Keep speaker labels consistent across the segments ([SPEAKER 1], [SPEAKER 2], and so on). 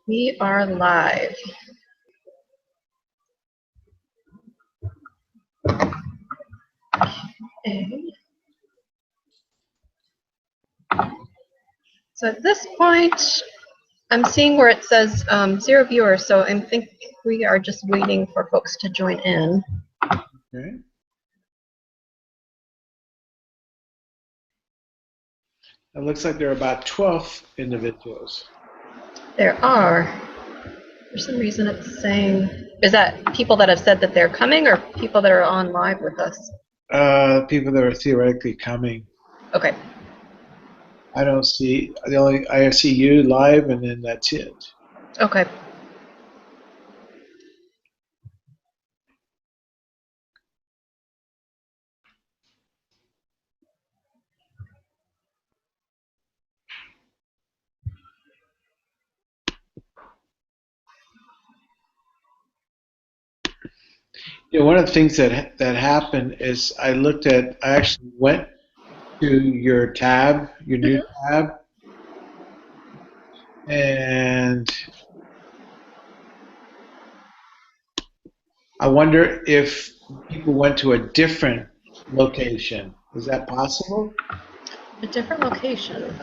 [SPEAKER 1] We are live. Okay. So at this point, I'm seeing where it says 0 viewers, so I think we are just waiting for folks to join in.
[SPEAKER 2] Okay. It looks like there are about 12 individuals.
[SPEAKER 1] There are. For some reason it's saying, is that people that have said that they're coming or people that are on live with us?
[SPEAKER 2] People that are theoretically coming.
[SPEAKER 1] Okay.
[SPEAKER 2] I don't see, I see you live and then that's it.
[SPEAKER 1] Okay.
[SPEAKER 2] You know, one of the things that happened is I actually went to your tab, your new tab, and I wonder if people went to a different location. Is that possible?
[SPEAKER 1] A different location.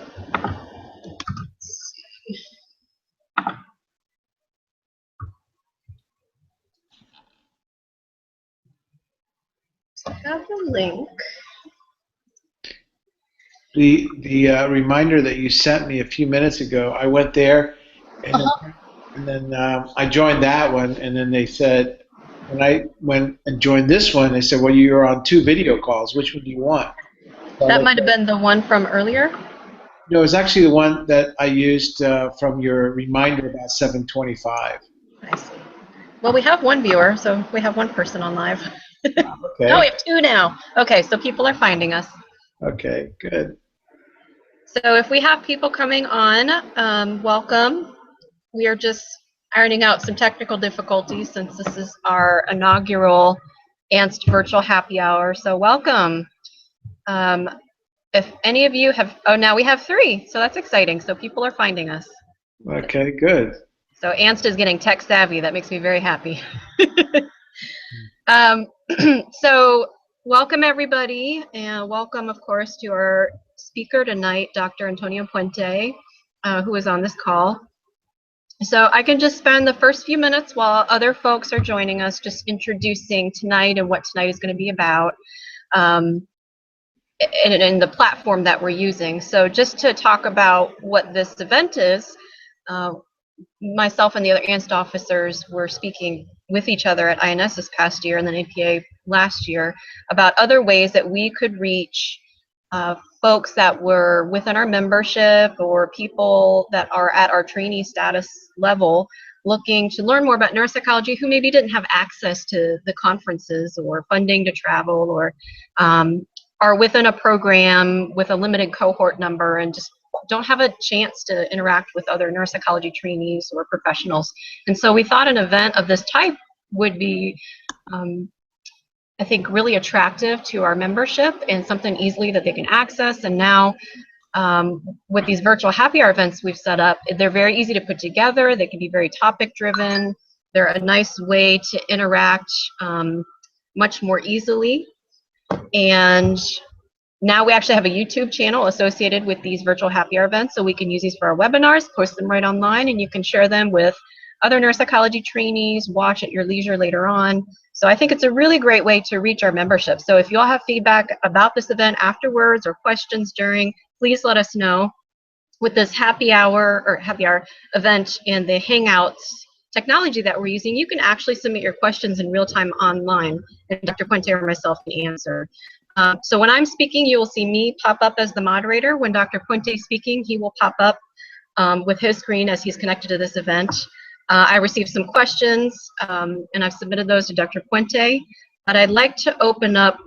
[SPEAKER 1] So I have the link.
[SPEAKER 2] The reminder that you sent me a few minutes ago, I went there, and then I joined that one, and then they said, when I went and joined this one, they said, well, you're on 2 video calls. Which one do you want? So
[SPEAKER 1] That might have been the one from earlier?
[SPEAKER 2] No, it was actually the one that I used from your reminder about 7:25.
[SPEAKER 1] I see. Well, we have 1 viewer, so we have 1 person on live.
[SPEAKER 2] Okay.
[SPEAKER 1] No, we have 2 now. Okay, so people are finding us.
[SPEAKER 2] Okay, good.
[SPEAKER 1] So if we have people coming on, welcome. We are just ironing out some technical difficulties since this is our inaugural ANST Virtual Happy Hour. So welcome. If any of you have, oh, now we have 3, so that's exciting. So people are finding us.
[SPEAKER 2] Okay, good.
[SPEAKER 1] So ANST is getting tech savvy. That makes me very happy. So welcome everybody, and welcome of course to our speaker tonight, Dr. Antonio Puente, who is on this call. So I can just spend the first few minutes while other folks are joining us just introducing tonight and what tonight is going to be about, and the platform that we're using. So just to talk about what this event is, myself and the other ANST officers were speaking with each other at INS this past year and then APA last year about other ways that we could reach folks that were within our membership or people that are at our trainee status level looking to learn more about neuropsychology who maybe didn't have access to the conferences or funding to travel or are within a program with a limited cohort number and just don't have a chance to interact with other neuropsychology trainees or professionals. And so we thought an event of this type would be, I think, really attractive to our membership and something easily that they can access. And now with these virtual happy hour events we've set up, they're very easy to put together. They can be very topic driven. They're a nice way to interact much more easily. And now we actually have a YouTube channel associated with these virtual happy hour events, so we can use these for our webinars, post them right online, and you can share them with other neuropsychology trainees, watch at your leisure later on. So I think it's a really great way to reach our membership. So if you all have feedback about this event afterwards or questions during, please let us know. With this happy hour event and the Hangouts technology that we're using, you can actually submit your questions in real time online, and Dr. Puente or myself can answer. So when I'm speaking, you will see me pop up as the moderator. When Dr. Puente is speaking, he will pop up with his screen as he's connected to this event. I received some questions, and I've submitted those to Dr. Puente. But I'd like to open up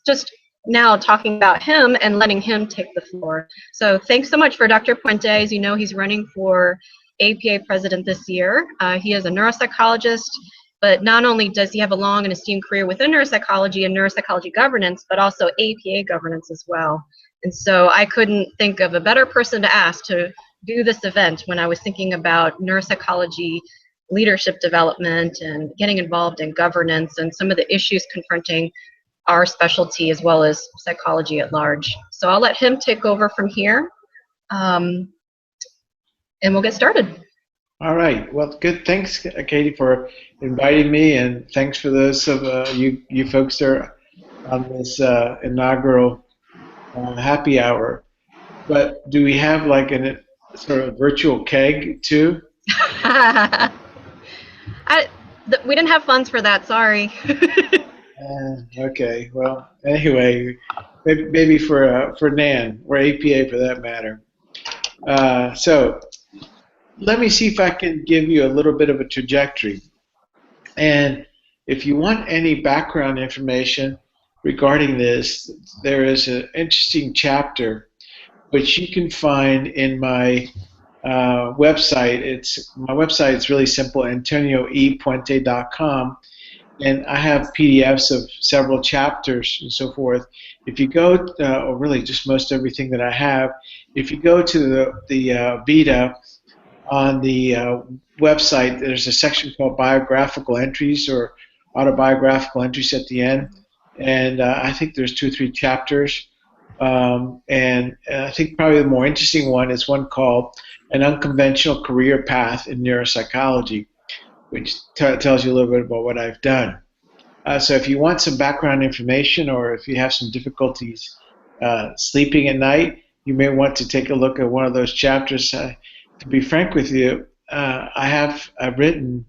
[SPEAKER 1] just now talking about him and letting him take the floor. So thanks so much for Dr. Puente. As you know, he's running for APA president this year. He is a neuropsychologist. But not only does he have a long and esteemed career within neuropsychology and neuropsychology governance, but also APA governance as well. And so I couldn't think of a better person to ask to do this event when I was thinking about neuropsychology, leadership development, and getting involved in governance and some of the issues confronting our specialty as well as psychology at large. So I'll let him take over from here, and we'll get started.
[SPEAKER 2] All right. Well, good. Thanks, Cady, for inviting me, and thanks for those of you folks that are on this inaugural happy hour. But do we have like a sort of virtual keg too?
[SPEAKER 1] We didn't have funds for that. Sorry.
[SPEAKER 2] Okay. Well, anyway, maybe for Nan or APA for that matter. So let me see if I can give you a little bit of a trajectory. And if you want any background information regarding this, there is an interesting chapter which you can find in my website. My website is really simple, antonioepuente.com, and I have PDFs of several chapters and so forth. If you go, or really just most everything that I have, if you go to the Vita on the website, there's a section called biographical entries or autobiographical entries at the end, and I think there's 2 or 3 chapters. And I think probably the more interesting one is one called An Unconventional Career Path in Neuropsychology, which tells you a little bit about what I've done. So if you want some background information, or if you have some difficulties sleeping at night, you may want to take a look at one of those chapters. To be frank with you, I've written,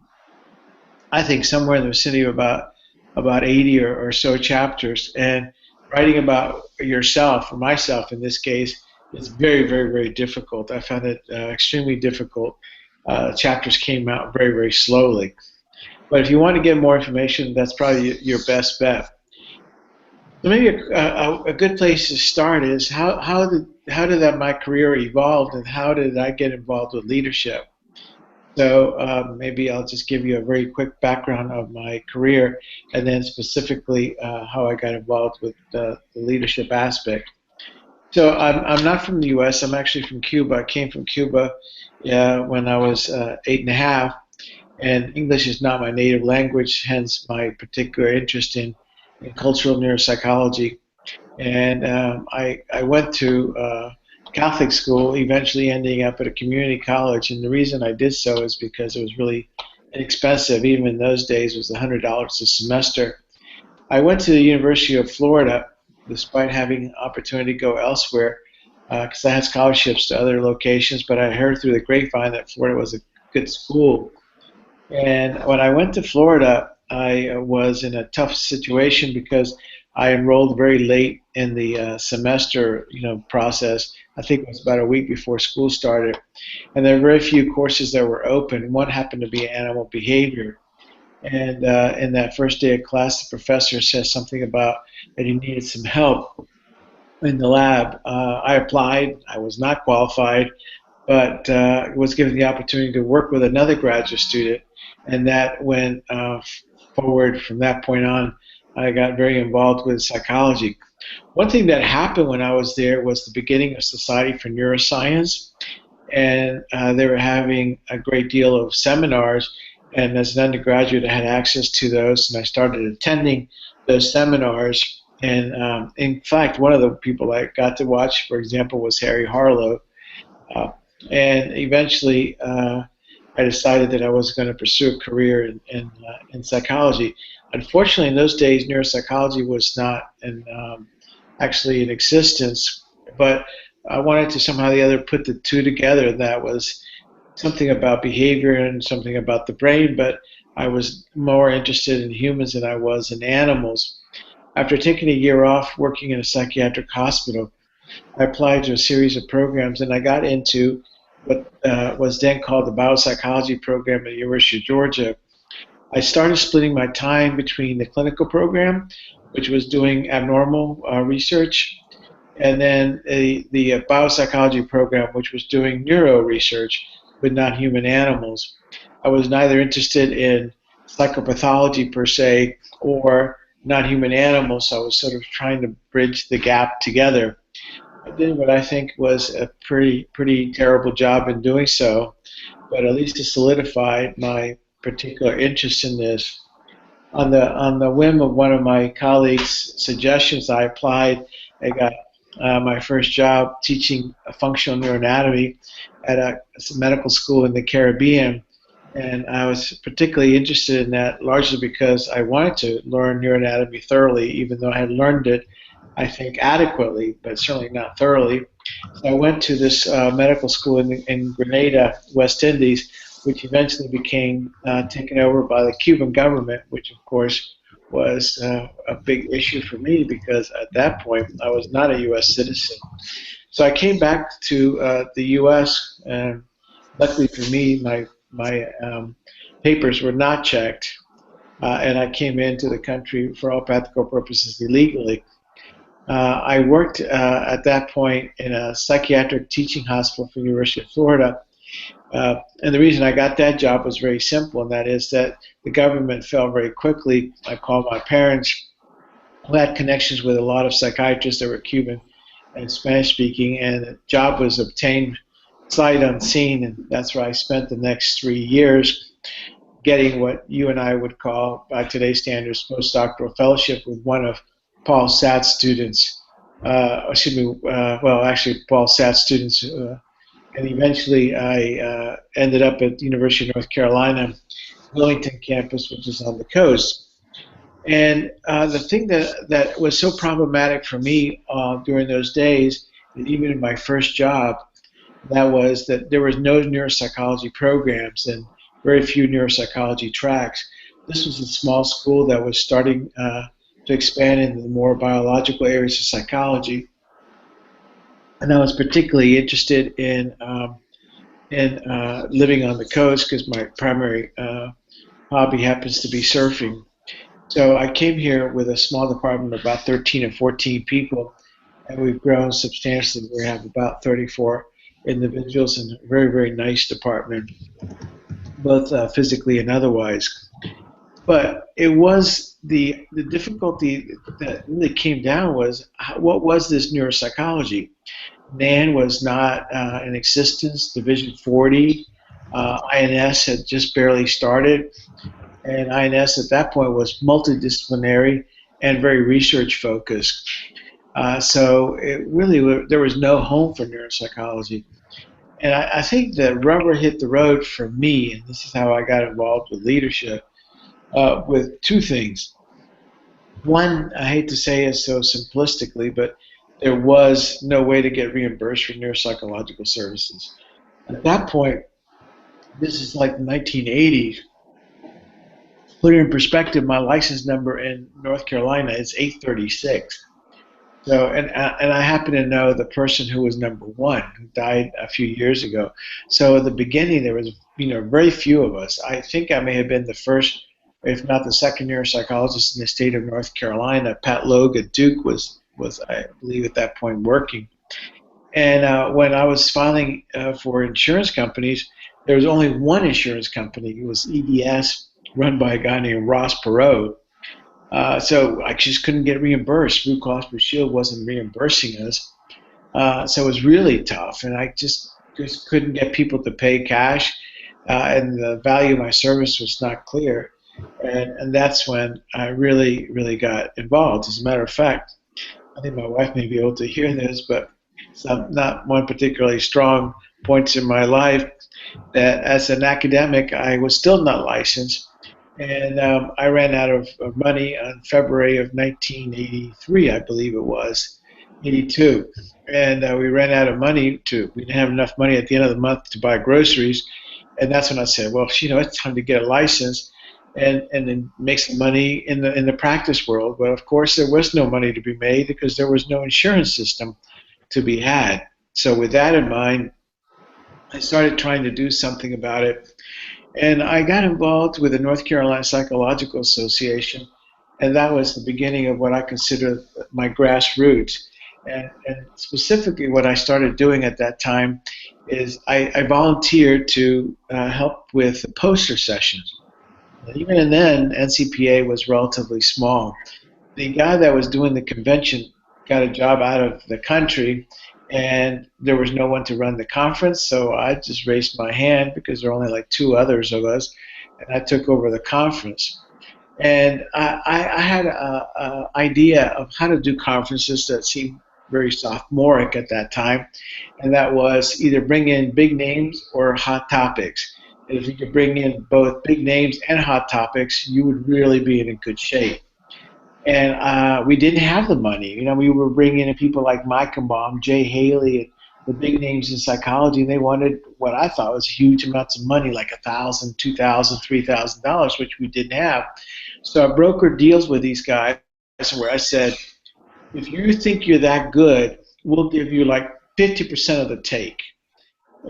[SPEAKER 2] I think, somewhere in the vicinity of about 80 or so chapters, and writing about yourself, or myself in this case, is very, very, very difficult. I found it extremely difficult. Chapters came out very, very slowly. But if you want to get more information, that's probably your best bet. So maybe a good place to start is how did my career evolve, and how did I get involved with leadership? So maybe I'll just give you a very quick background of my career, and then specifically how I got involved with the leadership aspect. So I'm not from the U.S. I'm actually from Cuba. I came from Cuba when I was 8.5, and English is not my native language, hence my particular interest in cultural neuropsychology. And I went to Catholic school, eventually ending up at a community college, and the reason I did so is because it was really inexpensive. Even in those days, it was $100 a semester. I went to the University of Florida, despite having an opportunity to go elsewhere, because I had scholarships to other locations, but I heard through the grapevine that Florida was a good school. And when I went to Florida, I was in a tough situation because I enrolled very late in the semester, process. I think it was about a week before school started, and there were very few courses that were open. One happened to be animal behavior, and in that first day of class, the professor said something about that he needed some help in the lab. I applied. I was not qualified, but was given the opportunity to work with another graduate student, and that went forward from that point on. I got very involved with psychology. One thing that happened when I was there was the beginning of Society for Neuroscience, and they were having a great deal of seminars, and as an undergraduate I had access to those, and I started attending those seminars. And in fact, one of the people I got to watch, for example, was Harry Harlow, and eventually I decided that I was going to pursue a career in psychology. Unfortunately, in those days, neuropsychology was not actually in existence, but I wanted to somehow or the other put the two together. That was something about behavior and something about the brain, but I was more interested in humans than I was in animals. After taking a year off working in a psychiatric hospital, I applied to a series of programs, and I got into what was then called the biopsychology program at the University of Georgia. I started splitting my time between the clinical program, which was doing abnormal research, and then the biopsychology program, which was doing neuro research with non-human animals. I was neither interested in psychopathology per se or non-human animals, so I was sort of trying to bridge the gap together. I did what I think was a pretty terrible job in doing so, but at least it solidified my particular interest in this. On the whim of one of my colleagues' suggestions, I applied. I got my first job teaching functional neuroanatomy at a medical school in the Caribbean, and I was particularly interested in that largely because I wanted to learn neuroanatomy thoroughly, even though I had learned it, I think, adequately, but certainly not thoroughly. So I went to this medical school in Grenada, West Indies, which eventually became taken over by the Cuban government, which of course was a big issue for me because at that point I was not a U.S. citizen. So I came back to the U.S. and luckily for me, my papers were not checked, and I came into the country for all practical purposes illegally. I worked at that point in a psychiatric teaching hospital for the University of Florida. And the reason I got that job was very simple, and that is that the government fell very quickly. I called my parents, who had connections with a lot of psychiatrists that were Cuban and Spanish speaking, and the job was obtained sight unseen, and that's where I spent the next 3 years getting what you and I would call, by today's standards, postdoctoral fellowship with one of Paul Satz's students. Actually, Paul Satz's students. And eventually, I ended up at the University of North Carolina, Wilmington campus, which is on the coast. And the thing that was so problematic for me during those days, and even in my first job, that was that there was no neuropsychology programs and very few neuropsychology tracks. This was a small school that was starting to expand into the more biological areas of psychology. And I was particularly interested in living on the coast because my primary hobby happens to be surfing. So I came here with a small department of about 13 or 14 people, and we've grown substantially. We have about 34 individuals in a very, very nice department, both physically and otherwise. But it was the difficulty that really came down was what was this neuropsychology? NAN was not in existence. Division 40, INS had just barely started, and INS at that point was multidisciplinary and very research focused. So it really there was no home for neuropsychology. And I think the rubber hit the road for me, and this is how I got involved with leadership, with two things. One, I hate to say it so simplistically, but there was no way to get reimbursed for neuropsychological services. At that point, this is like the 1980s. Put it in perspective, my license number in North Carolina is 836. So, and I happen to know the person who was number one, who died a few years ago. So at the beginning, there was, very few of us. I think I may have been the first, if not the second neuropsychologist in the state of North Carolina. Pat Logue at Duke was I believe at that point working. And when I was filing for insurance companies, there was only one insurance company. It was EDS, run by a guy named Ross Perot. So I just couldn't get reimbursed. Blue Cross Blue Shield wasn't reimbursing us. So it was really tough, and I just couldn't get people to pay cash, and the value of my service was not clear. And that's when I really, really got involved. As a matter of fact, I think my wife may be able to hear this, but some not one particularly strong points in my life that as an academic I was still not licensed, and I ran out of money on February of 1983, I believe it was, 82, and we ran out of money we didn't have enough money at the end of the month to buy groceries, and that's when I said, well, it's time to get a license and then make some money in the practice world. But of course, there was no money to be made because there was no insurance system to be had. So with that in mind, I started trying to do something about it. And I got involved with the North Carolina Psychological Association, and that was the beginning of what I consider my grassroots. And specifically what I started doing at that time is I volunteered to help with the poster sessions. Even then, NCPA was relatively small. The guy that was doing the convention got a job out of the country, and there was no one to run the conference, so I just raised my hand because there were only like two others of us, and I took over the conference. And I had a idea of how to do conferences that seemed very sophomoric at that time, and that was either bring in big names or hot topics. And if you could bring in both big names and hot topics, you would really be in good shape. And we didn't have the money. You know, we were bringing in people like Meikenbaum, Jay Haley, and the big names in psychology, and they wanted what I thought was huge amounts of money, like $1,000, $2,000, $3,000, which we didn't have. So I brokered deals with these guys where I said, if you think you're that good, we'll give you like 50% of the take.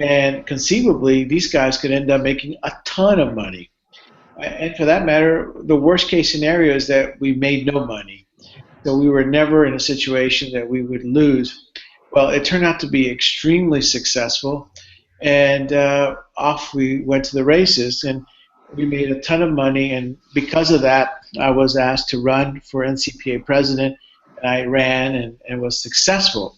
[SPEAKER 2] And conceivably, these guys could end up making a ton of money. And for that matter, the worst case scenario is that we made no money. So we were never in a situation that we would lose. Well, it turned out to be extremely successful, and off we went to the races, and we made a ton of money, and because of that, I was asked to run for NCPA president, and I ran and was successful.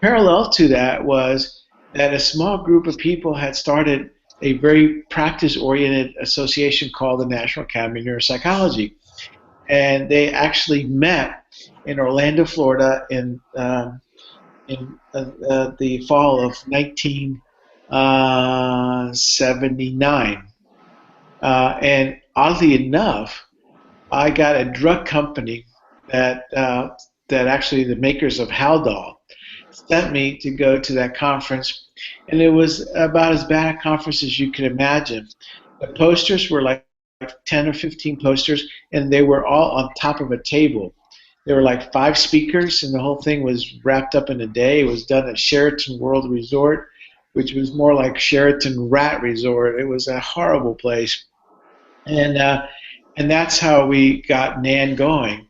[SPEAKER 2] Parallel to that was that a small group of people had started a very practice-oriented association called the National Academy of Neuropsychology. And they actually met in Orlando, Florida in the fall of 1979. And oddly enough, I got a drug company that actually the makers of Haldol sent me to go to that conference, and it was about as bad a conference as you could imagine. The posters were like 10 or 15 posters, and they were all on top of a table. There were like 5 speakers, and the whole thing was wrapped up in a day. It was done at Sheraton World Resort, which was more like Sheraton Rat Resort. It was a horrible place. And that's how we got NAN going.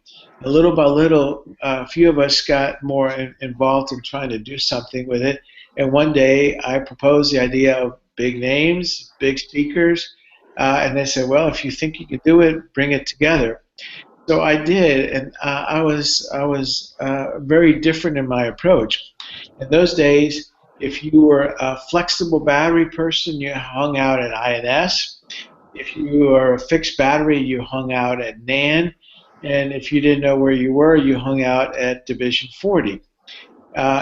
[SPEAKER 2] And little by little, a few of us got more involved in trying to do something with it. And one day, I proposed the idea of big names, big speakers, and they said, well, if you think you can do it, bring it together. So I did, and I was very different in my approach. In those days, if you were a flexible battery person, you hung out at INS. If you were a fixed battery, you hung out at NAN. And if you didn't know where you were, you hung out at Division 40.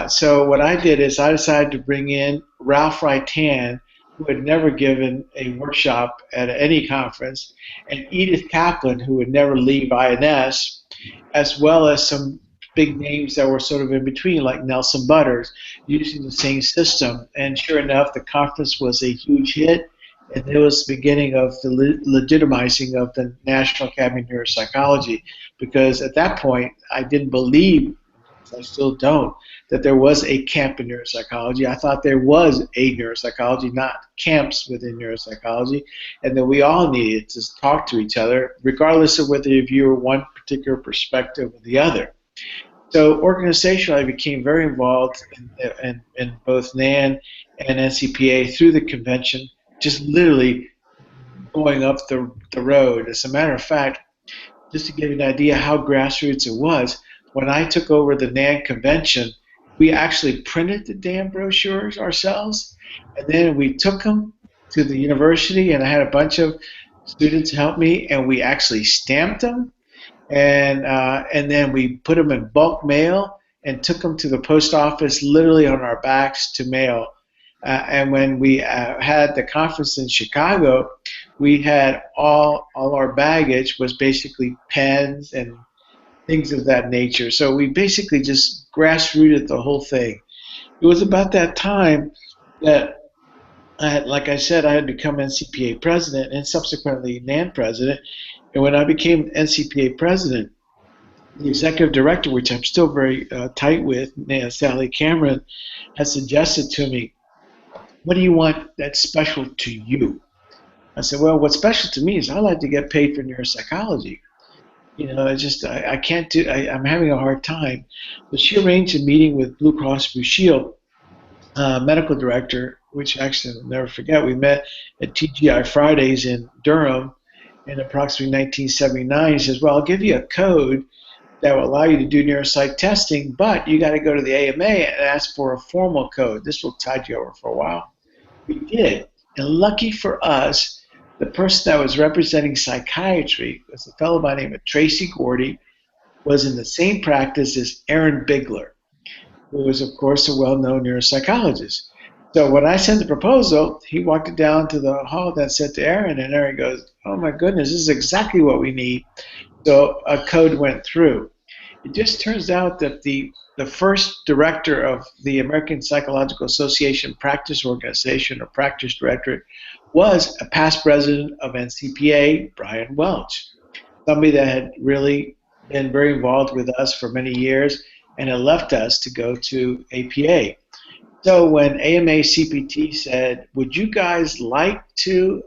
[SPEAKER 2] So what I did is I decided to bring in Ralph Raitan, who had never given a workshop at any conference, and Edith Kaplan, who would never leave INS, as well as some big names that were sort of in between, like Nelson Butters, using the same system. And sure enough, the conference was a huge hit, and it was the beginning of the legitimizing of the National Academy of Neuropsychology, because at that point, I didn't believe, I still don't, that there was a camp in neuropsychology. I thought there was a neuropsychology, not camps within neuropsychology, and that we all needed to talk to each other, regardless of whether you view one particular perspective or the other. So organizationally, I became very involved in both NAN and NCPA through the convention, just literally going up the road. As a matter of fact, just to give you an idea how grassroots it was, when I took over the NAN convention, we actually printed the damn brochures ourselves, and then we took them to the university, and I had a bunch of students help me, and we actually stamped them, and then we put them in bulk mail and took them to the post office literally on our backs to mail. And when we had the conference in Chicago, we had all our baggage was basically pens and things of that nature. So we basically just grassrooted the whole thing. It was about that time that, like I said, I had become NCPA president and subsequently NAN president. And when I became NCPA president, the executive director, which I'm still very tight with, Sally Cameron, has suggested to me, what do you want that's special to you? I said, well, what's special to me is I like to get paid for neuropsychology. You know, I can't do, I'm having a hard time. But she arranged a meeting with Blue Cross Blue Shield medical director, which actually I'll never forget. We met at TGI Fridays in Durham in approximately 1979. He says, well, I'll give you a code that will allow you to do neuropsych testing, but you got to go to the AMA and ask for a formal code. This will tide you over for a while. We did. And lucky for us, the person that was representing psychiatry was a fellow by the name of Tracy Gordy, was in the same practice as Aaron Bigler, who was, of course, a well-known neuropsychologist. So when I sent the proposal, he walked it down to the hall that said to Aaron, and Aaron goes, "Oh my goodness, this is exactly what we need." So a code went through. It just turns out that the first director of the American Psychological Association Practice Organization, or Practice Directorate, was a past president of NCPA, Brian Welch, somebody that had really been very involved with us for many years and had left us to go to APA. So when AMA CPT said, "Would you guys like to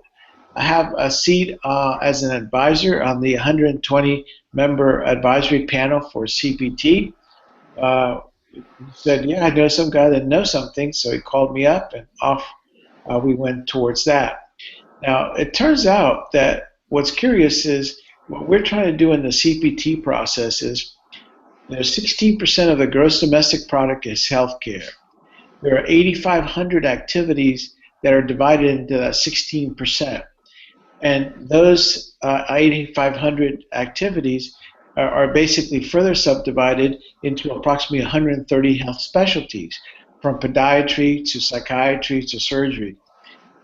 [SPEAKER 2] have a seat as an advisor on the 120-member advisory panel for CPT?" He said, "Yeah, I know some guy that knows something." So he called me up, and off we went towards that. Now, it turns out that what's curious is what we're trying to do in the CPT process is, 16% of the gross domestic product is healthcare. There are 8,500 activities that are divided into that 16%. And those 8,500 activities are basically further subdivided into approximately 130 health specialties, from podiatry to psychiatry to surgery.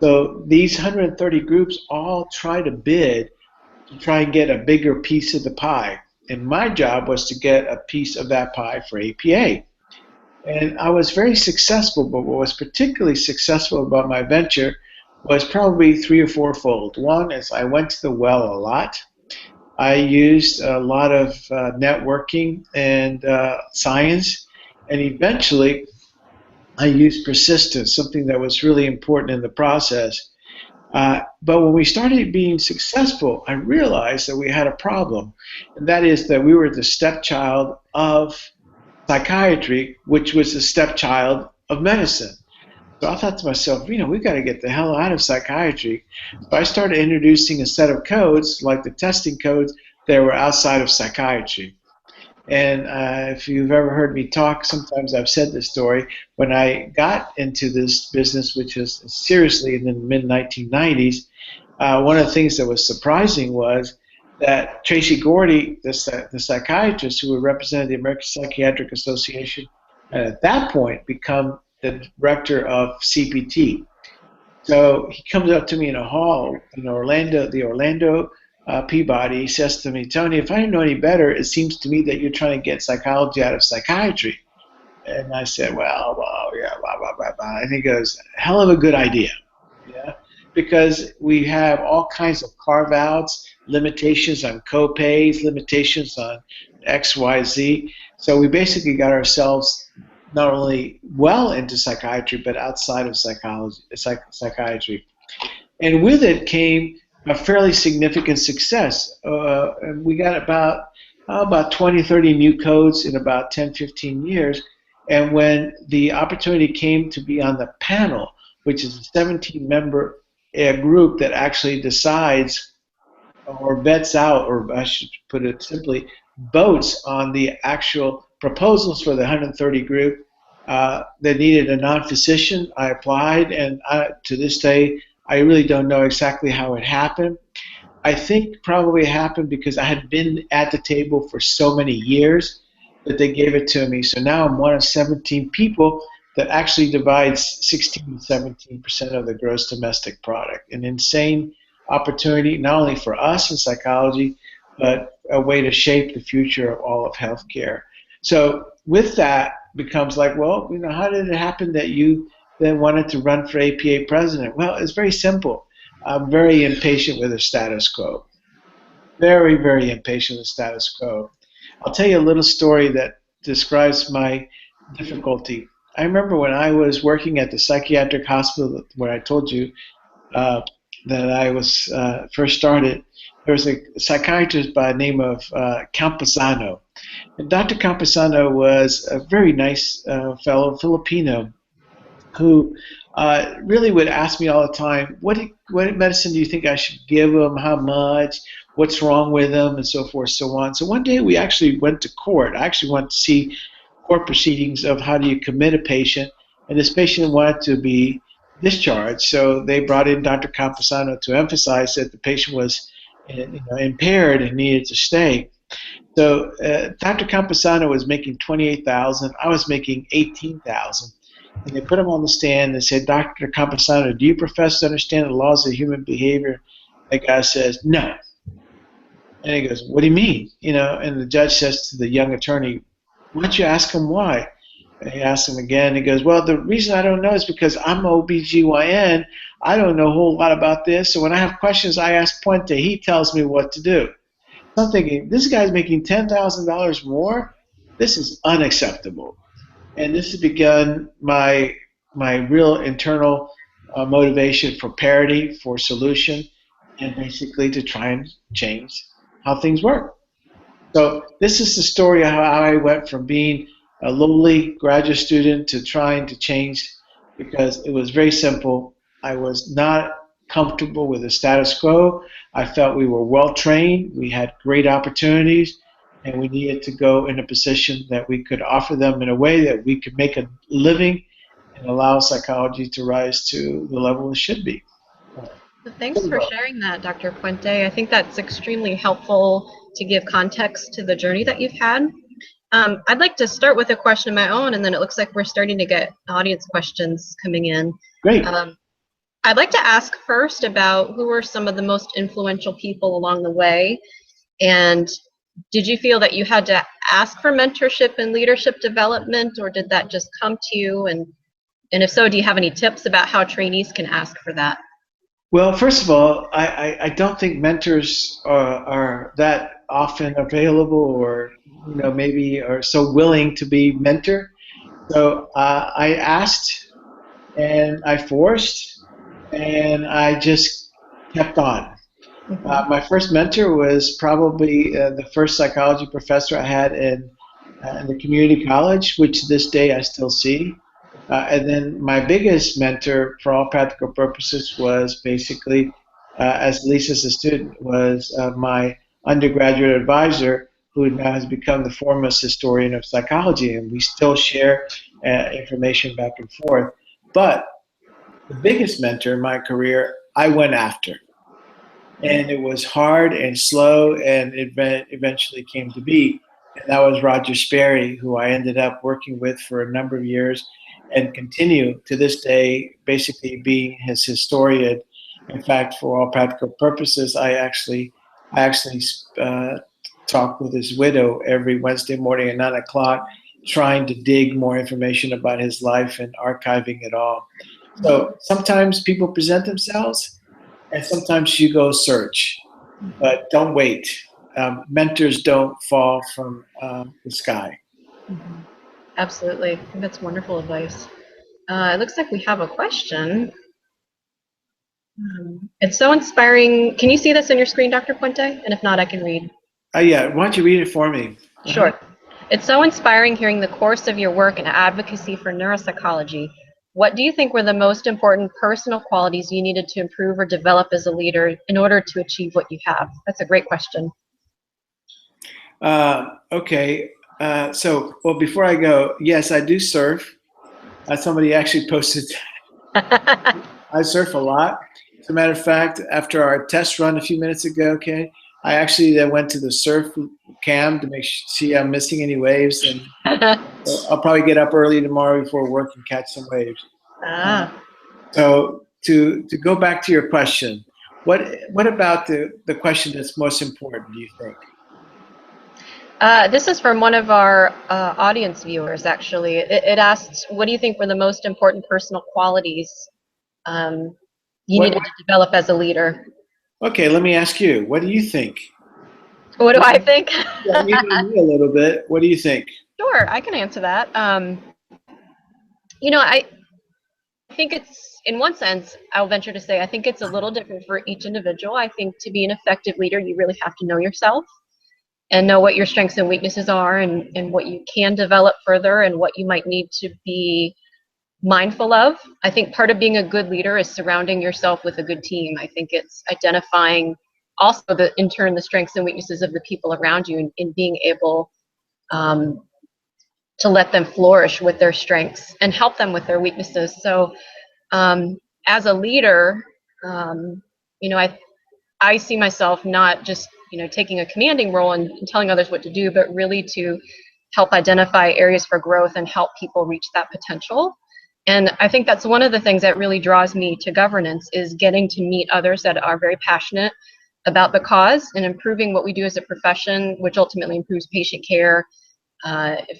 [SPEAKER 2] So these 130 groups all try to bid to try and get a bigger piece of the pie. And my job was to get a piece of that pie for APA. And I was very successful, but what was particularly successful about my venture was probably 3 or 4-fold. One is I went to the well a lot. I used a lot of networking and science, and eventually I used persistence, something that was really important in the process. But when we started being successful, I realized that we had a problem, and that is that we were the stepchild of psychiatry, which was the stepchild of medicine. So I thought to myself, we've got to get the hell out of psychiatry. So I started introducing a set of codes, like the testing codes, that were outside of psychiatry. And if you've ever heard me talk, sometimes I've said this story. When I got into this business, which was seriously in the mid-1990s, one of the things that was surprising was that Tracy Gordy, the psychiatrist who represented the American Psychiatric Association, had at that point become the director of CPT. So he comes up to me in a hall in Orlando, the Orlando Peabody. He says to me, "Tony, if I didn't know any better, it seems to me that you're trying to get psychology out of psychiatry." And I said, well, yeah, blah, blah, blah, blah. And he goes, "Hell of a good idea." Yeah, because we have all kinds of carve-outs, limitations on co-pays, limitations on X, Y, Z. So we basically got ourselves not only well into psychiatry, but outside of psychiatry. And with it came a fairly significant success. And we got about 20, 30 new codes in about 10, 15 years. And when the opportunity came to be on the panel, which is a 17-member group that actually decides or vets out, or I should put it simply, votes on the actual proposals for the 130 group, they needed a non-physician. I applied, and to this day, I really don't know exactly how it happened. I think probably it happened because I had been at the table for so many years that they gave it to me. So now I'm one of 17 people that actually divides 16 to 17% of the gross domestic product. An insane opportunity, not only for us in psychology, but a way to shape the future of all of healthcare. So with that becomes like, well, how did it happen that you then wanted to run for APA president? Well, it's very simple. I'm very impatient with the status quo. Very, very impatient with the status quo. I'll tell you a little story that describes my difficulty. I remember when I was working at the psychiatric hospital where I told you that I was first started, there was a psychiatrist by the name of Camposano. And Dr. Camposano was a very nice fellow, Filipino, who really would ask me all the time, what medicine do you think I should give them, how much, what's wrong with them, and so forth, so on. So one day we actually went to court. I actually went to see court proceedings of how do you commit a patient, and this patient wanted to be discharged. So they brought in Dr. Camposano to emphasize that the patient was impaired and needed to stay. So Dr. Camposano was making $28,000. I was making $18,000. And they put him on the stand and said, Dr. Camposano, do you profess to understand the laws of human behavior? That guy says, no. And he goes, what do you mean? And the judge says to the young attorney, why don't you ask him why? And he asks him again. He goes, well, the reason I don't know is because I'm an OBGYN. I don't know a whole lot about this. So when I have questions, I ask Puente. He tells me what to do. So I'm thinking, this guy's making $10,000 more? This is unacceptable. And this has begun my real internal motivation for parity, for solution, and basically to try and change how things work. So this is the story of how I went from being a lowly graduate student to trying to change, because it was very simple. I was not comfortable with the status quo. I felt we were well trained, we had great opportunities, and we needed to go in a position that we could offer them in a way that we could make a living and allow psychology to rise to the level it should be.
[SPEAKER 1] Thanks for sharing that, Dr. Puente. I think that's extremely helpful to give context to the journey that you've had. I'd like to start with a question of my own, and then it looks like we're starting to get audience questions coming in.
[SPEAKER 2] Great.
[SPEAKER 1] I'd like to ask first about who were some of the most influential people along the way, and did you feel that you had to ask for mentorship and leadership development, or did that just come to you? And if so, do you have any tips about how trainees can ask for that?
[SPEAKER 2] Well, first of all, I don't think mentors are that often available, or maybe are so willing to be mentored. So I asked, and I forced, and I just kept on. My first mentor was probably the first psychology professor I had in the community college, which to this day I still see. And then my biggest mentor, for all practical purposes, was basically, as Lisa's a student, was my undergraduate advisor, who now has become the foremost historian of psychology, and we still share information back and forth. But the biggest mentor in my career, I went after. And it was hard and slow, and it eventually came to be. And that was Roger Sperry, who I ended up working with for a number of years and continue to this day basically being his historian. In fact, for all practical purposes, I actually talk with his widow every Wednesday morning at 9 o'clock, trying to dig more information about his life and archiving it all. So sometimes people present themselves, and sometimes you go search, but don't wait. Mentors don't fall from the sky.
[SPEAKER 1] Absolutely. I think that's wonderful advice. It looks like we have a question. It's so inspiring. Can you see this on your screen, Dr. Puente? And if not, I can read.
[SPEAKER 2] Yeah, why don't you read it for me?
[SPEAKER 1] Sure. It's so inspiring hearing the course of your work in advocacy for neuropsychology. What do you think were the most important personal qualities you needed to improve or develop as a leader in order to achieve what you have? That's a great question.
[SPEAKER 2] Okay. Well, before I go, yes, I do surf. Somebody actually posted, I surf a lot. As a matter of fact, after our test run a few minutes ago, okay, I actually then went to the surf cam to see I'm missing any waves, and I'll probably get up early tomorrow before work and catch some waves. So to go back to your question, what about the question that's most important, do you think?
[SPEAKER 1] This is from one of our audience viewers, actually. It asks, what do you think were the most important personal qualities you needed to develop as a leader?
[SPEAKER 2] Okay, let me ask you, what do you think?
[SPEAKER 1] What do I think?
[SPEAKER 2] Yeah, me a little bit. What do you think?
[SPEAKER 1] Sure, I can answer that. I think it's, in one sense, I'll venture to say, I think it's a little different for each individual. I think to be an effective leader, you really have to know yourself and know what your strengths and weaknesses are, and what you can develop further and what you might need to be mindful of. I think part of being a good leader is surrounding yourself with a good team. I think it's identifying also in turn, the strengths and weaknesses of the people around you, in being able to let them flourish with their strengths and help them with their weaknesses. So as a leader, I see myself not just taking a commanding role and telling others what to do, but really to help identify areas for growth and help people reach that potential. And I think that's one of the things that really draws me to governance, is getting to meet others that are very passionate about the cause and improving what we do as a profession, which ultimately improves patient care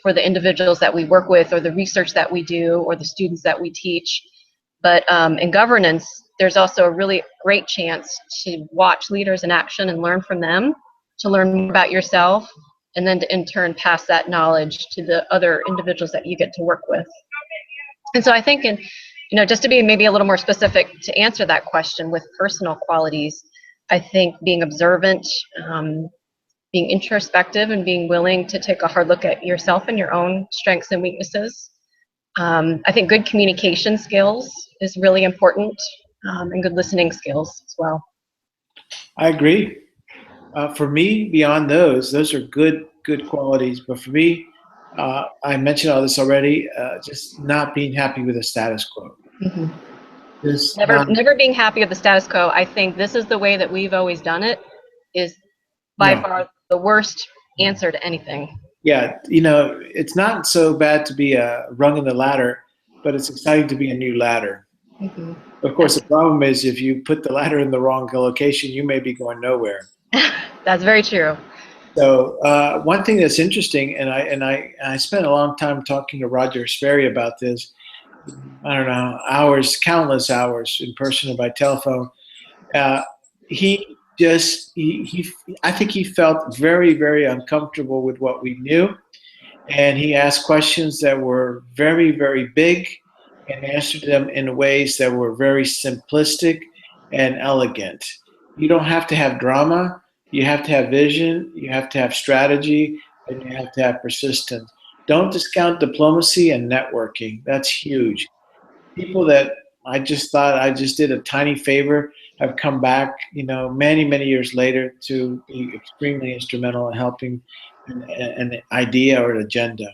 [SPEAKER 1] for the individuals that we work with, or the research that we do, or the students that we teach. But in governance, there's also a really great chance to watch leaders in action and learn from them, to learn more about yourself, and then to in turn pass that knowledge to the other individuals that you get to work with. And so I think, just to be maybe a little more specific to answer that question with personal qualities, I think being observant, being introspective, and being willing to take a hard look at yourself and your own strengths and weaknesses. I think good communication skills is really important, and good listening skills as well.
[SPEAKER 2] I agree. For me, beyond those are good qualities. But for me, I mentioned all this already. Just not being happy with the status quo.
[SPEAKER 1] Mm-hmm. Never being happy with the status quo. I think this is the way that we've always done it, is by far the worst answer to anything.
[SPEAKER 2] Yeah, it's not so bad to be a rung in the ladder, but it's exciting to be a new ladder.
[SPEAKER 1] Mm-hmm.
[SPEAKER 2] Of course, the problem is if you put the ladder in the wrong location, you may be going nowhere.
[SPEAKER 1] That's very true.
[SPEAKER 2] So one thing that's interesting, and I spent a long time talking to Roger Sperry about this. I don't know, hours, countless hours, in person or by telephone. I think he felt very, very uncomfortable with what we knew, and he asked questions that were very, very big, and answered them in ways that were very simplistic and elegant. You don't have to have drama. You have to have vision. You have to have strategy, and you have to have persistence. Don't discount diplomacy and networking. That's huge. People that I just thought I just did a tiny favor have come back, many, many years later to be extremely instrumental in helping an idea or an agenda.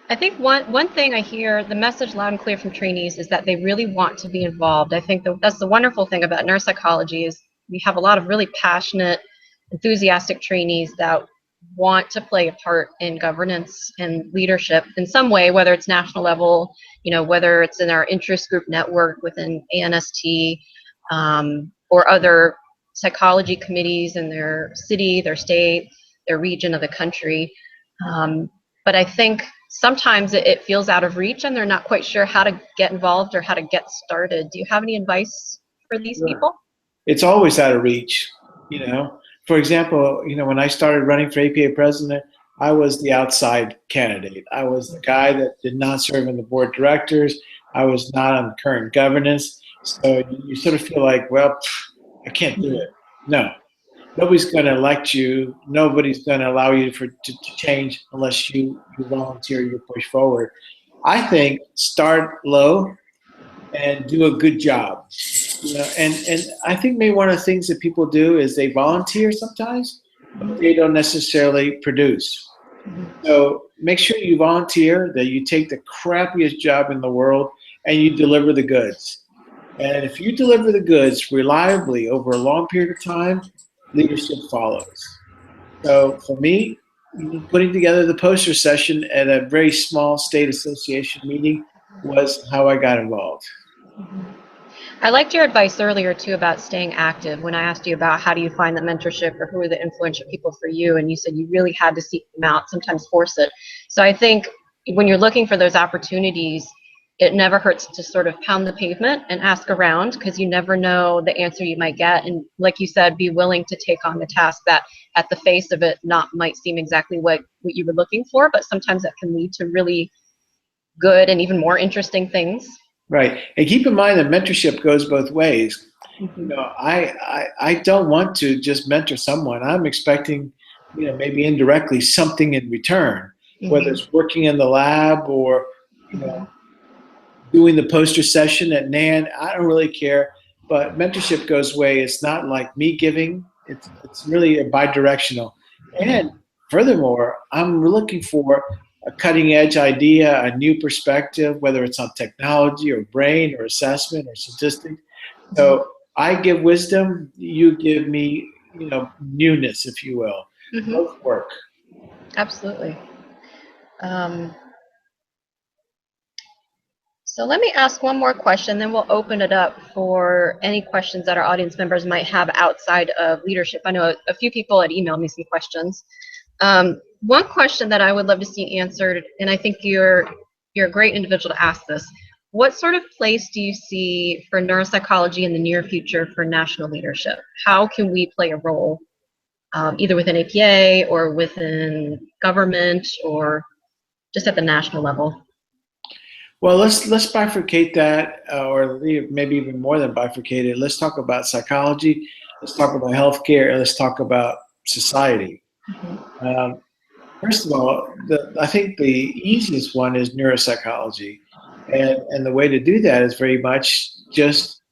[SPEAKER 1] I think one thing I hear the message loud and clear from trainees is that they really want to be involved. I think that's the wonderful thing about neuropsychology, is we have a lot of really passionate, enthusiastic trainees that want to play a part in governance and leadership in some way, whether it's national level, whether it's in our interest group network within ANST, or other psychology committees in their city, their state, their region of the country. But I think sometimes it feels out of reach, and they're not quite sure how to get involved or how to get started. Do you have any advice for these people?
[SPEAKER 2] It's always out of reach. For example, when I started running for APA president, I was the outside candidate. I was the guy that did not serve on the board of directors. I was not on current governance. So you sort of feel like, well, I can't do it. No. Nobody's going to elect you. Nobody's going to allow you to change unless you volunteer, you push forward. I think start low and do a good job. And I think maybe one of the things that people do is they volunteer sometimes, but they don't necessarily produce. So make sure you volunteer, that you take the crappiest job in the world and you deliver the goods. And if you deliver the goods reliably over a long period of time, leadership follows. So for me, putting together the poster session at a very small state association meeting was how I got involved.
[SPEAKER 1] I liked your advice earlier too about staying active, when I asked you about how do you find the mentorship or who are the influential people for you, and you said you really had to seek them out, sometimes force it. So I think when you're looking for those opportunities, it never hurts to sort of pound the pavement and ask around, because you never know the answer you might get. And like you said, be willing to take on the task that at the face of it might seem exactly what you were looking for, but sometimes that can lead to really good and even more interesting things.
[SPEAKER 2] Right. And keep in mind that mentorship goes both ways.
[SPEAKER 1] Mm-hmm.
[SPEAKER 2] I don't want to just mentor someone. I'm expecting, maybe indirectly something in return, mm-hmm. whether it's working in the lab or, doing the poster session at NAN. I don't really care. but mentorship goes way. It's not like me giving. It's really a bidirectional. And furthermore, I'm looking for a cutting edge idea, a new perspective, whether it's on technology or brain or assessment or statistics. So I give wisdom, you give me, newness, if you will.
[SPEAKER 1] Mm-hmm.
[SPEAKER 2] Both work.
[SPEAKER 1] Absolutely. So let me ask one more question, then we'll open it up for any questions that our audience members might have outside of leadership. I know a few people had emailed me some questions. One question that I would love to see answered, and I think you're a great individual to ask this, what sort of place do you see for neuropsychology in the near future for national leadership? How can we play a role, either within APA or within government or just at the national level?
[SPEAKER 2] Well, let's bifurcate that, or maybe even more than bifurcate it. Let's talk about psychology. Let's talk about healthcare, and let's talk about society. First of all, I think the easiest one is neuropsychology, and the way to do that is very much just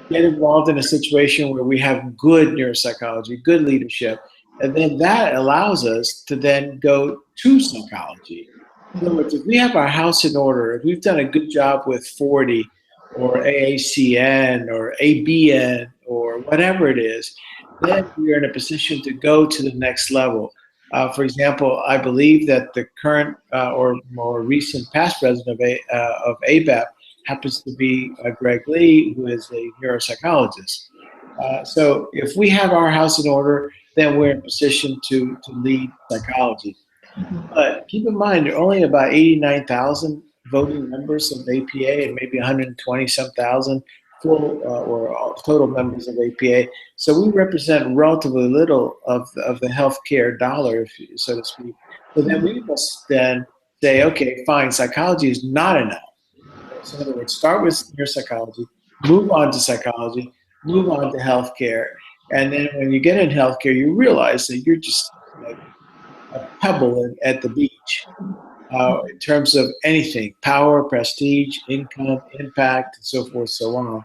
[SPEAKER 2] get involved in a situation where we have good neuropsychology, good leadership, and then that allows us to then go to psychology. In other words, if we have our house in order, if we've done a good job with 40 or AACN or ABN or whatever it is, then we are in a position to go to the next level. For example, I believe that the current or more recent past president of ABAP happens to be Greg Lee, who is a neuropsychologist. So if we have our house in order, then we're in position to lead psychology. But keep in mind, there are only about 89,000 voting members of APA and maybe 120-some thousand full or total members of APA. So we represent relatively little of the healthcare dollar, so to speak. So then we must then say, okay, fine, psychology is not enough. So in other words, start with neuropsychology, move on to psychology, move on to healthcare. And then when you get in healthcare, you realize that you're just like a pebble at the beach in terms of anything, power, prestige, income, impact, and so forth, so on.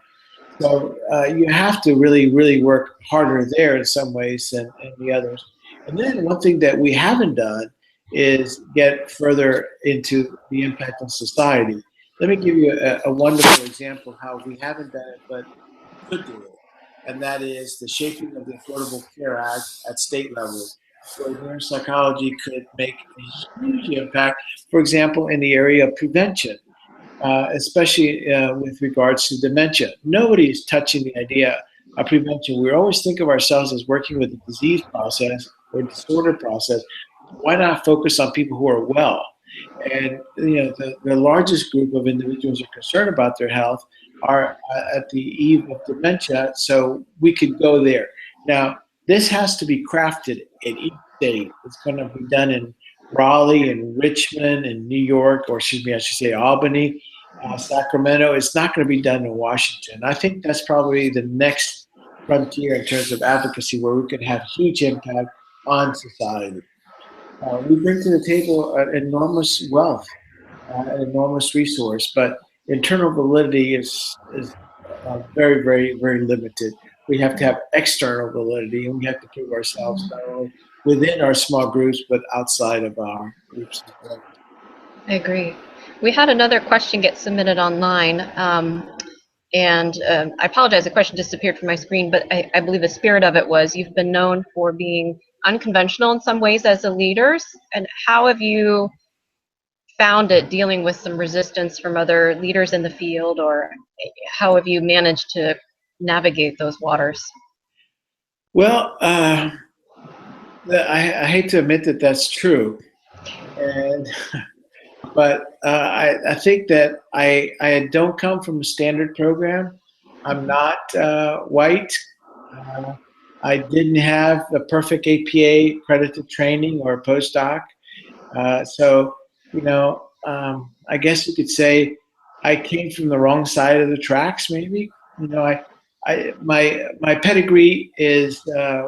[SPEAKER 2] So you have to really, really work harder there in some ways than the others. And then one thing that we haven't done is get further into the impact on society. Let me give you a wonderful example of how we haven't done it, but could do it. And that is the shaping of the Affordable Care Act at state level, where neuropsychology could make a huge impact, for example, in the area of prevention. Especially with regards to dementia. Nobody is touching the idea of prevention. We always think of ourselves as working with the disease process or disorder process. Why not focus on people who are well? And the largest group of individuals who are concerned about their health are at the eve of dementia, so we could go there. Now, this has to be crafted in each state. It's going to be done in Raleigh and Richmond and New York, or excuse me, I should say Albany, Sacramento. It's not going to be done in Washington. I think that's probably the next frontier in terms of advocacy where we can have huge impact on society. We bring to the table an enormous wealth, an enormous resource, but internal validity is very, very, very limited. We have to have external validity, and we have to prove ourselves not only within our small groups, but outside of our groups as well.
[SPEAKER 1] I agree. We had another question get submitted online, and I apologize, the question disappeared from my screen, but I believe the spirit of it was, you've been known for being unconventional in some ways as a leader, and how have you found it dealing with some resistance from other leaders in the field, or how have you managed to navigate those waters?
[SPEAKER 2] Well, I hate to admit that that's true, but I think that I don't come from a standard program. I'm not white. I didn't have the perfect APA accredited training or a postdoc. So, I guess you could say I came from the wrong side of the tracks, maybe. My pedigree is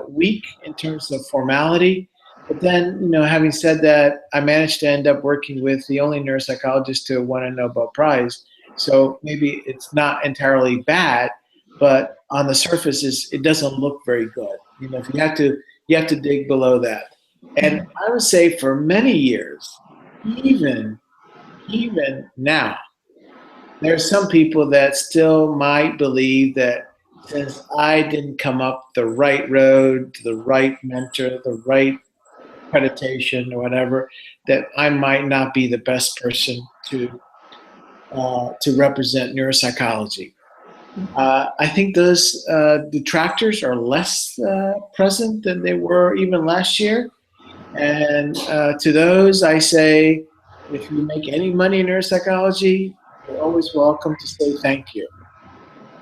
[SPEAKER 2] weak in terms of formality. But then, having said that, I managed to end up working with the only neuropsychologist to win a Nobel Prize. So maybe it's not entirely bad, but on the surface it doesn't look very good. You know, if you have to dig below that. And I would say for many years, even now, there are some people that still might believe that since I didn't come up the right road, to the right mentor, the right accreditation or whatever, that I might not be the best person to represent neuropsychology. I think those detractors are less present than they were even last year. And to those, I say, if you make any money in neuropsychology, you're always welcome to say thank you.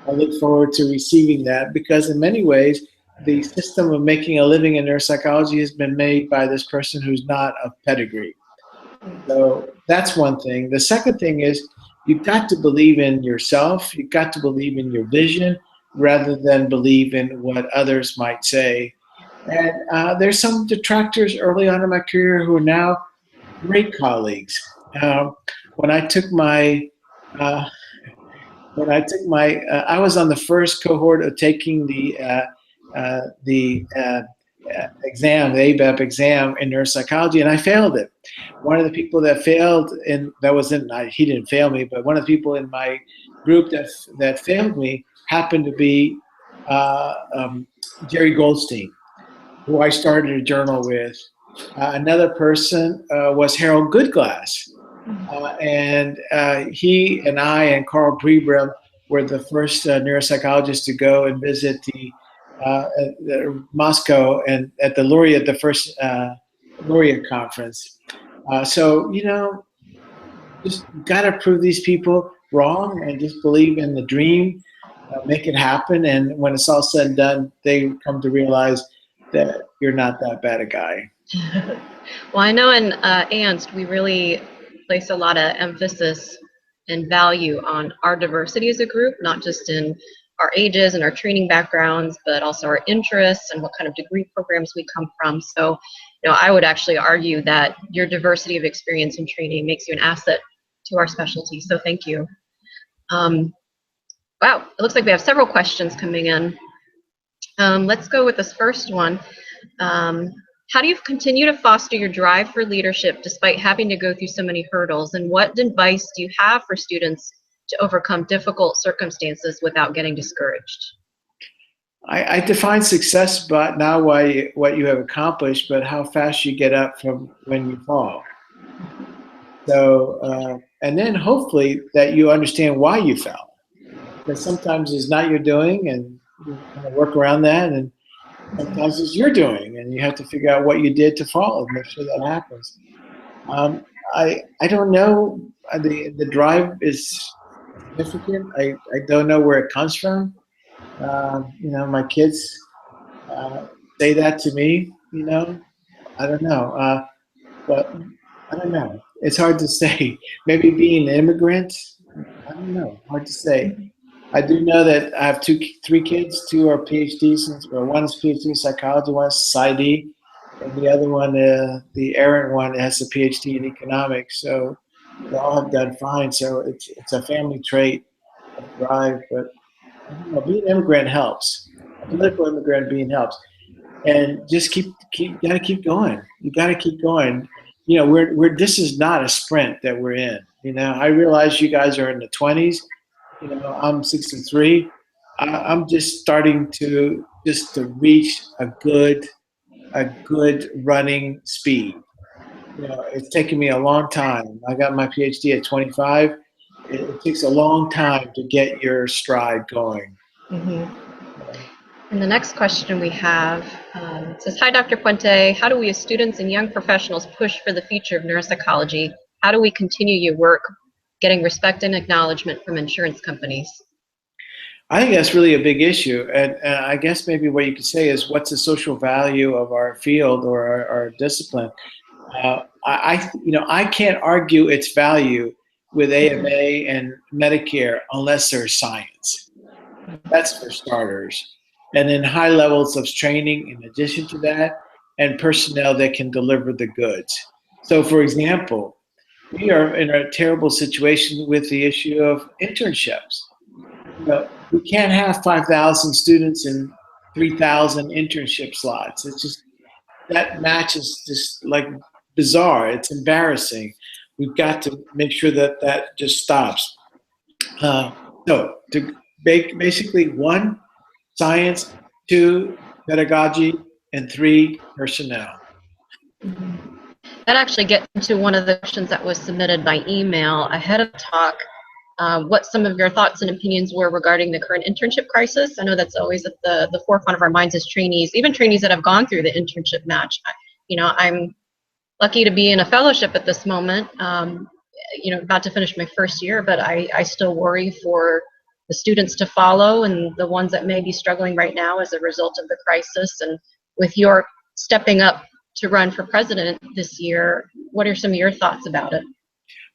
[SPEAKER 2] I look forward to receiving that because in many ways, the system of making a living in neuropsychology has been made by this person who's not of pedigree. So that's one thing. The second thing is you've got to believe in yourself. You've got to believe in your vision rather than believe in what others might say. And there's some detractors early on in my career who are now great colleagues. When I took my I was on the first cohort of taking the exam, the ABEP exam in neuropsychology, and I failed it. One of the people that failed, and that wasn't, he didn't fail me, but one of the people in my group that failed me happened to be Jerry Goldstein, who I started a journal with. Another person was Harold Goodglass. And he and I and Carl Brebrem were the first neuropsychologists to go and visit the Moscow and at the Laureate, the first Laureate conference. So, you know, just got to prove these people wrong and just believe in the dream, make it happen. And when it's all said and done, they come to realize that you're not that bad a guy.
[SPEAKER 1] Well, I know in ANST, we really place a lot of emphasis and value on our diversity as a group, not just in our ages and our training backgrounds, but also our interests and what kind of degree programs we come from. So, you know, I would actually argue that your diversity of experience and training makes you an asset to our specialty. So thank you. Wow, it looks like we have several questions coming in. Let's go with this first one. How do you continue to foster your drive for leadership despite having to go through so many hurdles? And what advice do you have for students to overcome difficult circumstances without getting discouraged?
[SPEAKER 2] I define success but not what you have accomplished, but how fast you get up from when you fall. So, and then hopefully that you understand why you fell. Because sometimes it's not your doing and you kind of work around that, and sometimes it's your doing, and you have to figure out what you did to fall and make sure that happens. I don't know. The drive is significant. I don't know where it comes from. You know, my kids say that to me. You know, I don't know. But I don't know. It's hard to say. Maybe being an immigrant. I don't know. Hard to say. I do know that I have three kids. Two are PhDs. One is PhD in psychology, one is PsyD, and the other one, the errant one, has a PhD in economics. So they all have done fine. So it's a family trait of drive. But you know, being an immigrant helps. A political immigrant being helps, and just gotta keep going. You gotta keep going. You know, we're this is not a sprint that we're in. You know, I realize you guys are in the 20s. You know, I'm 63. I'm just starting to reach a good running speed. You know, it's taken me a long time. I got my PhD at 25. It takes a long time to get your stride going.
[SPEAKER 1] Mm-hmm. And the next question we have says, "Hi, Dr. Puente. How do we as students and young professionals push for the future of neuropsychology? How do we continue your work getting respect and acknowledgement from insurance companies?"
[SPEAKER 2] I think that's really a big issue. And I guess maybe what you could say is, what's the social value of our field or our discipline? I can't argue its value with AMA and Medicare unless there's science. That's for starters. And then high levels of training in addition to that, and personnel that can deliver the goods. So for example, we are in a terrible situation with the issue of internships. we can't have 5,000 students and 3,000 internship slots. It's just, that match is just like bizarre. It's embarrassing. We've got to make sure that that just stops. So to basically, 1, science, 2, pedagogy, and 3, personnel.
[SPEAKER 1] That actually gets into one of the questions that was submitted by email ahead of the talk. What some of your thoughts and opinions were regarding the current internship crisis. I know that's always at the forefront of our minds as trainees, even trainees that have gone through the internship match. I'm lucky to be in a fellowship at this moment, about to finish my first year, but I still worry for the students to follow and the ones that may be struggling right now as a result of the crisis. And with your stepping up to run for president this year, what are some of your thoughts about it?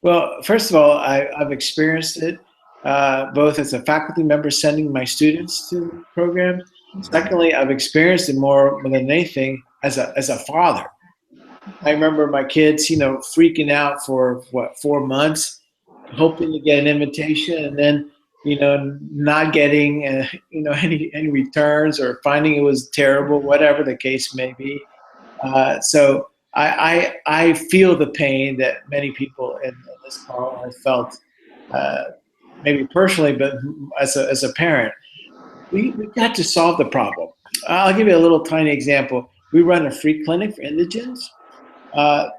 [SPEAKER 2] Well, first of all, I've experienced it both as a faculty member sending my students to programs. Secondly, I've experienced it more than anything as a father. I remember my kids, freaking out for 4 months, hoping to get an invitation, and then, not getting, any returns, or finding it was terrible, whatever the case may be. So I feel the pain that many people in this call have felt, maybe personally, but as a parent. We've got to solve the problem. I'll give you a little tiny example. We run a free clinic for indigents.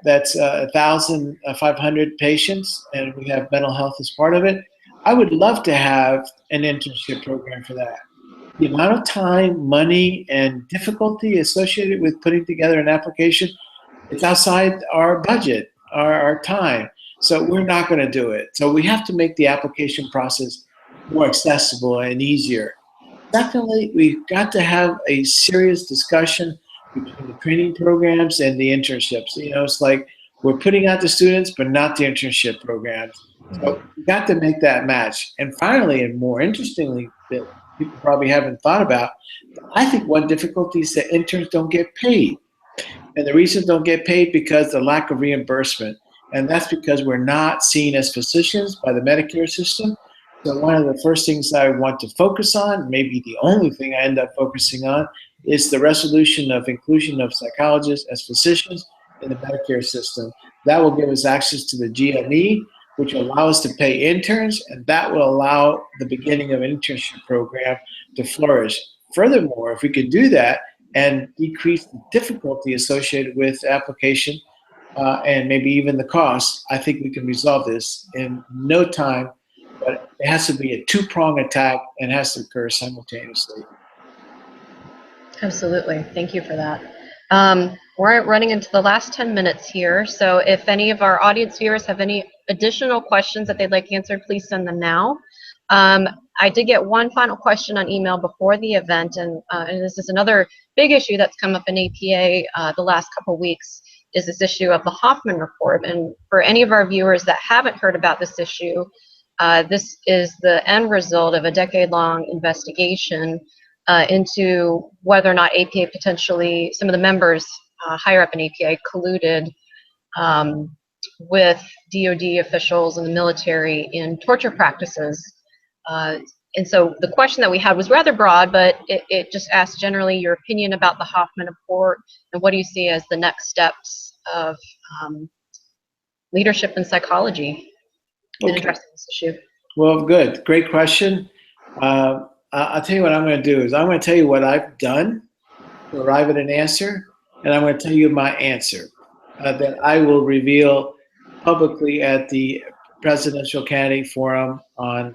[SPEAKER 2] That's 1,500 patients, and we have mental health as part of it. I would love to have an internship program for that. The amount of time, money, and difficulty associated with putting together an application, it's outside our budget, our time. So we're not going to do it. So we have to make the application process more accessible and easier. Secondly, we've got to have a serious discussion between the training programs and the internships. It's like we're putting out the students, but not the internship programs. So we've got to make that match. And finally, and more interestingly, that people probably haven't thought about, I think one difficulty is that interns don't get paid. And the reason don't get paid because the lack of reimbursement. And that's because we're not seen as physicians by the Medicare system. So one of the first things I want to focus on, maybe the only thing I end up focusing on, is the resolution of inclusion of psychologists as physicians in the Medicare system. That will give us access to the GME, which will allow us to pay interns, and that will allow the beginning of an internship program to flourish. Furthermore, if we could do that and decrease the difficulty associated with application and maybe even the cost, I think we can resolve this in no time. But it has to be a two-pronged attack and has to occur simultaneously.
[SPEAKER 1] Absolutely. Thank you for that. We're running into the last 10 minutes here, so if any of our audience viewers have any additional questions that they'd like answered, please send them now. I did get one final question on email before the event, and this is another big issue that's come up in APA the last couple of weeks, is this issue of the Hoffman Report. And for any of our viewers that haven't heard about this issue, this is the end result of a decade-long investigation into whether or not APA potentially, some of the members higher up in APA colluded with DoD officials and the military in torture practices. And so the question that we had was rather broad, but it just asked generally your opinion about the Hoffman Report and what do you see as the next steps of leadership in psychology in addressing this issue.
[SPEAKER 2] Well, good. Great question. I'll tell you what I'm going to do is I'm going to tell you what I've done to arrive at an answer, and I'm going to tell you my answer that I will reveal publicly at the Presidential Candidate Forum on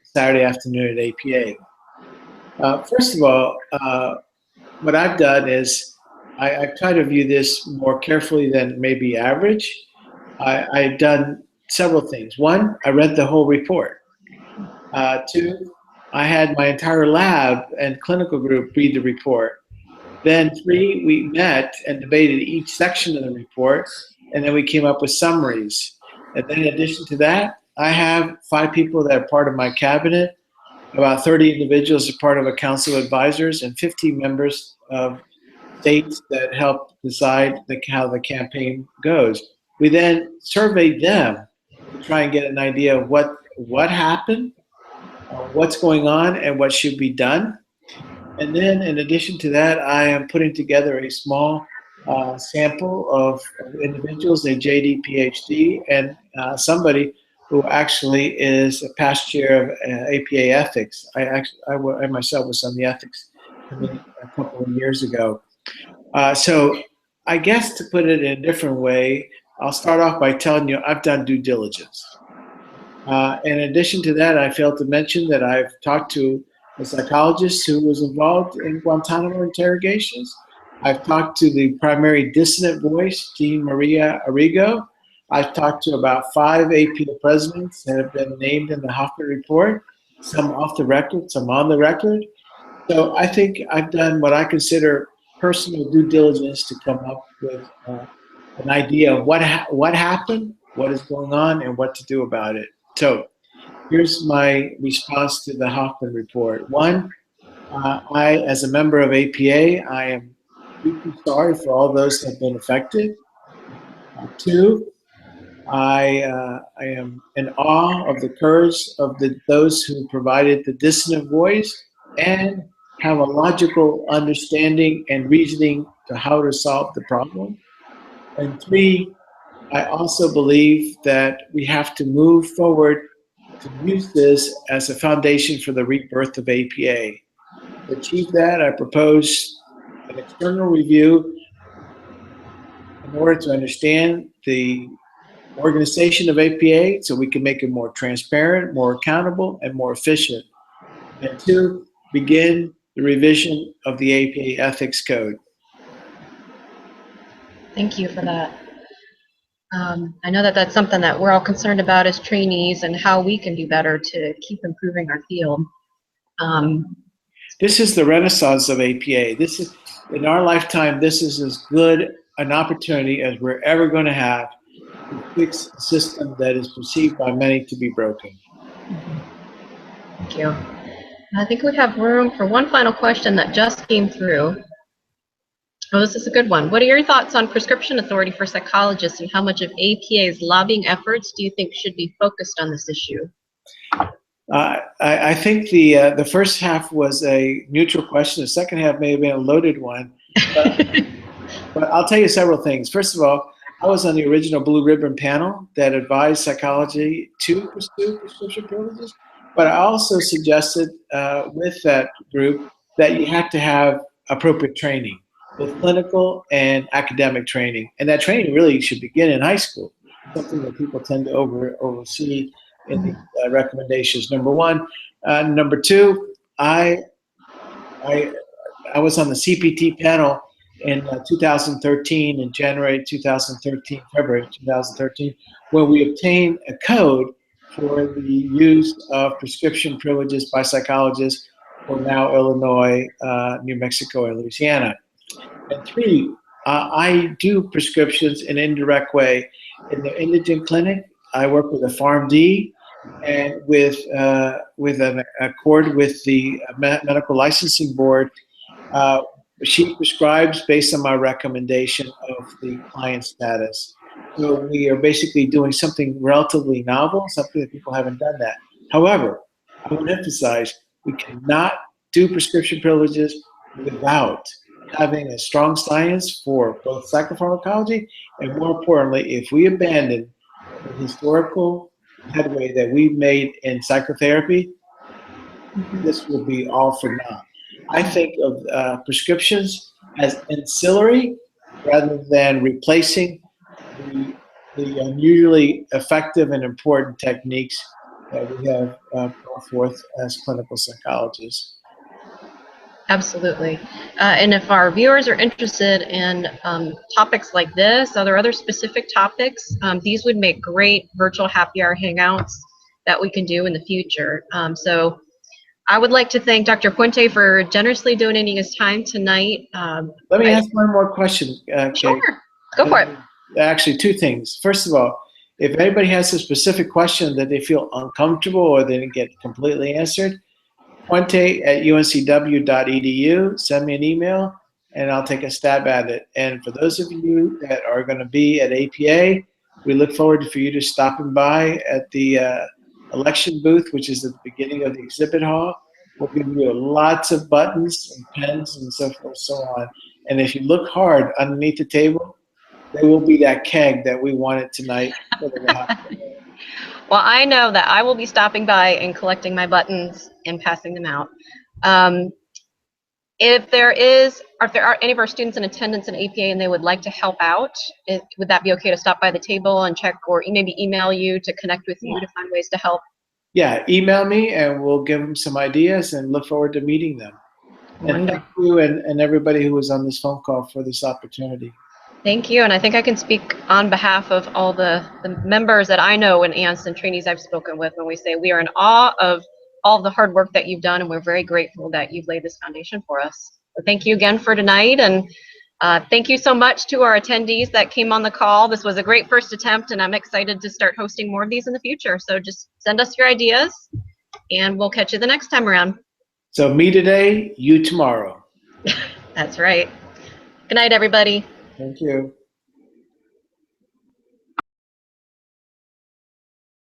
[SPEAKER 2] Saturday afternoon at APA. First of all, what I've done is I've tried to view this more carefully than maybe average. I've done several things. One, I read the whole report. Two, I had my entire lab and clinical group read the report. Then three, we met and debated each section of the report, and then we came up with summaries. And then in addition to that, I have 5 people that are part of my cabinet, about 30 individuals as part of a council of advisors, and 15 members of states that help decide how the campaign goes. We then surveyed them to try and get an idea of what happened, what's going on and what should be done. And then in addition to that, I am putting together a small sample of individuals, a JD, PhD, and somebody who actually is a past chair of APA ethics. I myself was on the ethics committee a couple of years ago. So I guess to put it in a different way, I'll start off by telling you I've done due diligence. In addition to that, I failed to mention that I've talked to a psychologist who was involved in Guantanamo interrogations. I've talked to the primary dissident voice, Jean Maria Arrigo. I've talked to about 5 APA presidents that have been named in the Hoffman Report, some off the record, some on the record. So I think I've done what I consider personal due diligence to come up with an idea of what happened, what is going on, and what to do about it. So here's my response to the Hoffman Report. One, I, as a member of APA, I am deeply sorry for all those that have been affected. Two, I am in awe of the courage of those who provided the dissonant voice and have a logical understanding and reasoning to how to solve the problem. And three, I also believe that we have to move forward to use this as a foundation for the rebirth of APA. To achieve that, I propose an external review in order to understand the organization of APA so we can make it more transparent, more accountable, and more efficient. And two, begin the revision of the APA Ethics Code.
[SPEAKER 1] Thank you for that. I know that that's something that we're all concerned about as trainees and how we can do better to keep improving our field.
[SPEAKER 2] This is the renaissance of APA. This is, in our lifetime, this is as good an opportunity as we're ever going to have to fix a system that is perceived by many to be broken.
[SPEAKER 1] Thank you. I think we have room for one final question that just came through. Oh, this is a good one. What are your thoughts on prescription authority for psychologists and how much of APA's lobbying efforts do you think should be focused on this issue?
[SPEAKER 2] I think the first half was a neutral question. The second half may have been a loaded one. But I'll tell you several things. First of all, I was on the original Blue Ribbon panel that advised psychology to pursue prescription privileges. But I also suggested with that group that you have to have appropriate training, both clinical and academic training. And that training really should begin in high school, something that people tend to oversee in the recommendations, number one. Number two, I was on the CPT panel in 2013, in January 2013, February 2013, when we obtained a code for the use of prescription privileges by psychologists for now Illinois, New Mexico, and Louisiana. And three, I do prescriptions in an indirect way. In the indigent clinic, I work with a PharmD and with an accord with the medical licensing board. She prescribes based on my recommendation of the client status. So we are basically doing something relatively novel, something that people haven't done that. However, I would emphasize we cannot do prescription privileges without having a strong science for both psychopharmacology and, more importantly, if we abandon the historical headway that we've made in psychotherapy, this will be all for naught. I think of prescriptions as ancillary rather than replacing the unusually effective and important techniques that we have brought forth as clinical psychologists.
[SPEAKER 1] Absolutely. And if our viewers are interested in topics like this, are there other specific topics? These would make great virtual happy hour hangouts that we can do in the future. So I would like to thank Dr. Puente for generously donating his time tonight.
[SPEAKER 2] Let me ask one more question, Kate.
[SPEAKER 1] Sure, go for it.
[SPEAKER 2] Actually, two things. First of all, if anybody has a specific question that they feel uncomfortable or they didn't get completely answered, puente@uncw.edu, send me an email, and I'll take a stab at it. And for those of you that are going to be at APA, we look forward for you to stopping by at the election booth, which is at the beginning of the exhibit hall. We'll give you lots of buttons and pens and so forth, so on. And if you look hard underneath the table, there will be that keg that we wanted tonight for the happy hour.
[SPEAKER 1] Well, I know that I will be stopping by and collecting my buttons and passing them out. If there are any of our students in attendance in APA and they would like to help out, would that be okay to stop by the table and check, or maybe email you to connect with you to find ways to help?
[SPEAKER 2] Yeah, email me and we'll give them some ideas and look forward to meeting them. And
[SPEAKER 1] Wonderful.
[SPEAKER 2] thank you and everybody who was on this phone call for this opportunity.
[SPEAKER 1] Thank you, and I think I can speak on behalf of all the members that I know in ANST and trainees I've spoken with when we say we are in awe of all the hard work that you've done, and we're very grateful that you've laid this foundation for us. So thank you again for tonight, and thank you so much to our attendees that came on the call. This was a great first attempt, and I'm excited to start hosting more of these in the future. So just send us your ideas, and we'll catch you the next time around.
[SPEAKER 2] So me today, you tomorrow.
[SPEAKER 1] That's right. Good night, everybody.
[SPEAKER 2] Thank you.